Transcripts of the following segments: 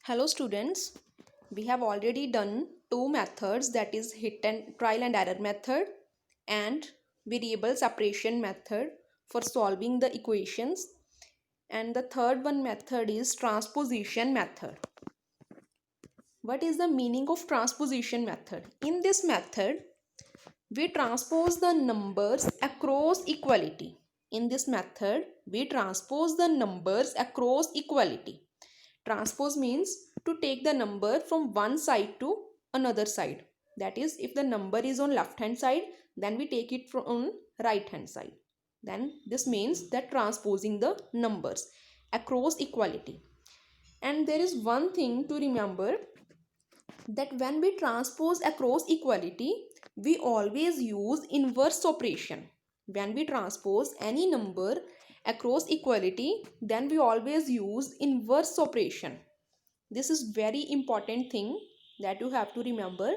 Hello students, we have already done two methods, that is hit and trial and error method and variable separation method for solving the equations, and the third one method is transposition method. What is the meaning of transposition method? In this method we transpose the numbers across equality. In this method we transpose the numbers across equality. Transpose means to take the number from one side to another side. That is, if the number is on left hand side, then we take it from on right hand side. Then this means that transposing the numbers across equality. And there is one thing to remember, that when we transpose across equality, we always use inverse operation. When we transpose any number across equality, then we always use inverse operation. This is very important thing that you have to remember,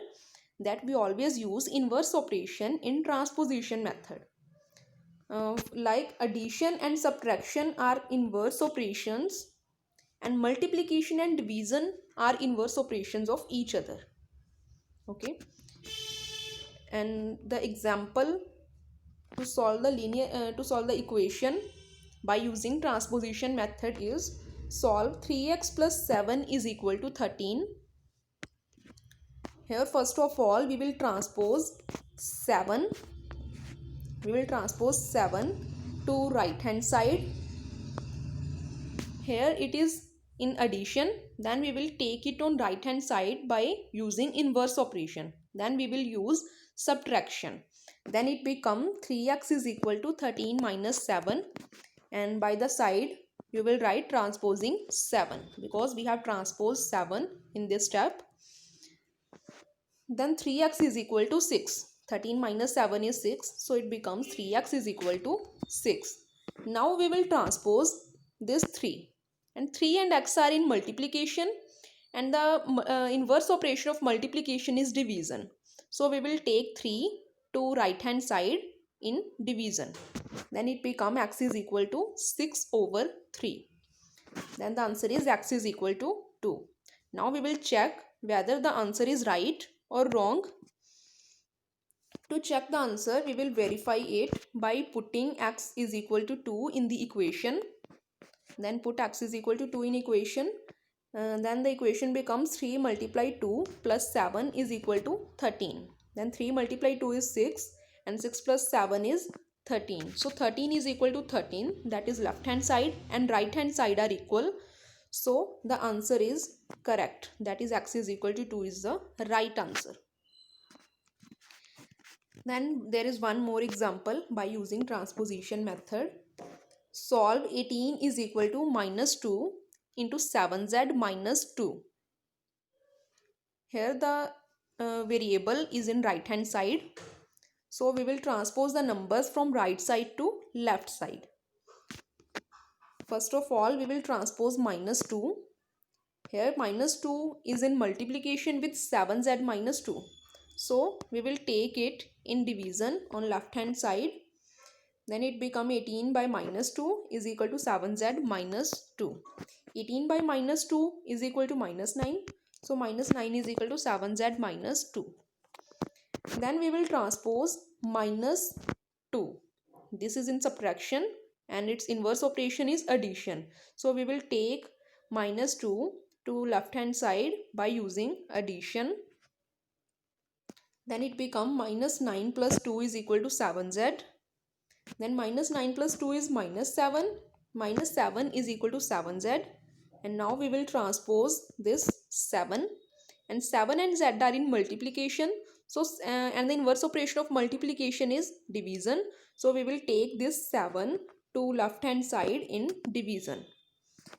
that we always use inverse operation in transposition method. Like addition and subtraction are inverse operations, and multiplication and division are inverse operations of each other. Okay, and the example to solve the equation by using transposition method is: solve 3x plus 7 is equal to 13. Here first of all we will transpose 7. We will transpose 7 to right hand side. Here it is in addition, then we will take it on right hand side by using inverse operation. Then we will use subtraction. Then it become 3x is equal to 13 minus 7, and by the side you will write transposing 7 because we have transposed 7 in this step. Then 3x is equal to 6. 13 minus 7 is 6. So it becomes 3x is equal to 6. Now we will transpose this 3. And 3 and x are in multiplication. And the inverse operation of multiplication is division. So we will take 3 to right hand side in division. Then it becomes x is equal to 6 over 3. Then the answer is x is equal to 2. Now we will check whether the answer is right or wrong. To check the answer, we will verify it by putting x is equal to 2 in the equation. Then put x is equal to 2 in equation. Then the equation becomes 3 multiplied 2 plus 7 is equal to 13. Then 3 multiplied 2 is 6 and 6 plus 7 is 13. So 13 is equal to 13, that is left hand side and right hand side are equal. So the answer is correct, that is x is equal to 2 is the right answer. Then there is one more example by using transposition method. Solve 18 is equal to minus 2 into 7z minus 2. Here the variable is in right hand side. So we will transpose the numbers from right side to left side. First of all we will transpose minus 2. Here minus 2 is in multiplication with 7z minus 2. So we will take it in division on left hand side. Then it become 18 by minus 2 is equal to 7z minus 2. 18 by minus 2 is equal to minus 9. So minus 9 is equal to 7z minus 2. Then we will transpose minus 2. This is in subtraction and its inverse operation is addition. So we will take minus 2 to left hand side by using addition. Then it become minus 9 plus 2 is equal to 7z. Then minus 9 plus 2 is minus 7. Minus 7 is equal to 7z. And now we will transpose this 7. And 7 and z are in multiplication. So and the inverse operation of multiplication is division. So we will take this 7 to left hand side in division.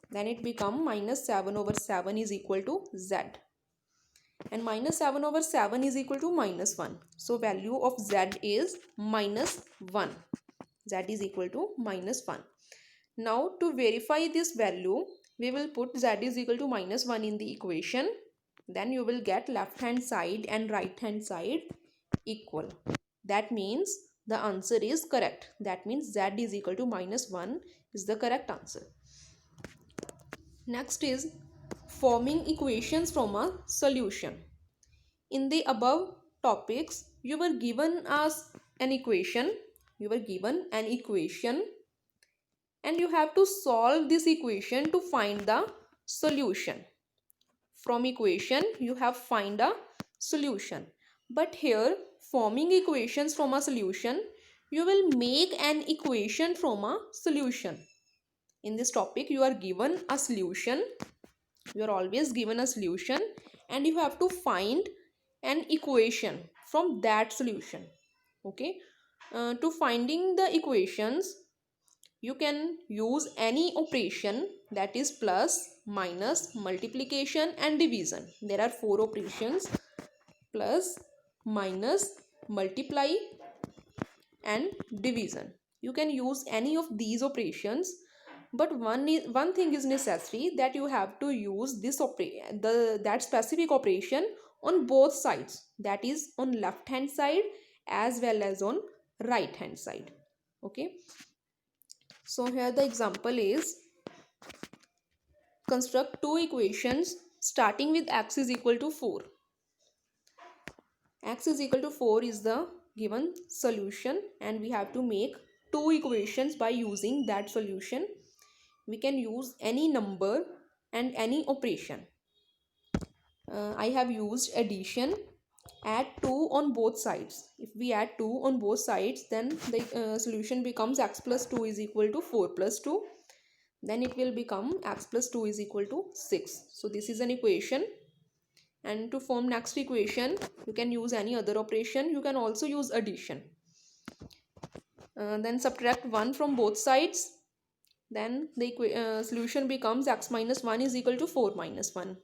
Then it become minus 7 over 7 is equal to z. And minus 7 over 7 is equal to minus 1. So value of z is minus 1. Z is equal to minus 1. Now to verify this value, we will put z is equal to minus 1 in the equation. Then you will get left hand side and right hand side equal. That means the answer is correct. That means z is equal to minus 1 is the correct answer. Next is forming equations from a solution. In the above topics, you were given as an equation. You were given an equation and you have to solve this equation to find the solution. From equation, you have find a solution. But here, forming equations from a solution, you will make an equation from a solution. In this topic, you are given a solution. You are always given a solution and you have to find an equation from that solution. Okay. To finding the equations, you can use any operation, that is plus, minus, multiplication and division. There are 4 operations: plus, minus, multiply and division. You can use any of these operations, but one thing is necessary, that you have to use that specific operation on both sides, that is on left hand side as well as on right hand side. Okay. So here the example is, construct two equations starting with x is equal to 4. X is equal to 4 is the given solution and we have to make two equations by using that solution. We can use any number and any operation. I have used addition. Add 2 on both sides. If we add 2 on both sides, then the solution becomes x plus 2 is equal to 4 plus 2. Then it will become x plus 2 is equal to 6. So this is an equation. And to form next equation, you can use any other operation. You can also use addition. Then subtract 1 from both sides. Then the solution becomes x minus 1 is equal to 4 minus 1.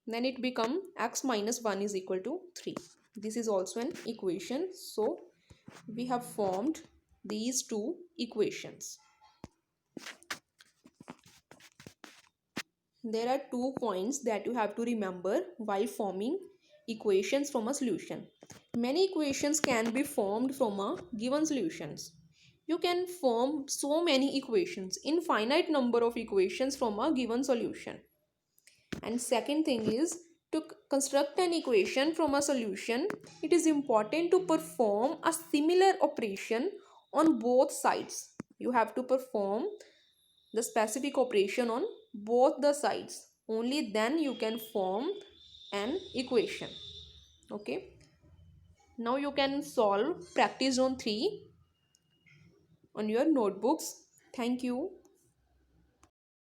Then it becomes x minus 1 is equal to 3. This is also an equation. So we have formed these two equations. There are 2 points that you have to remember while forming equations from a solution. Many equations can be formed from a given solutions. You can form so many equations, infinite number of equations from a given solution. And second thing is, to construct an equation from a solution, it is important to perform a similar operation on both sides. You have to perform the specific operation on both the sides. Only then you can form an equation. Okay. Now you can solve practice zone 3 on your notebooks. Thank you.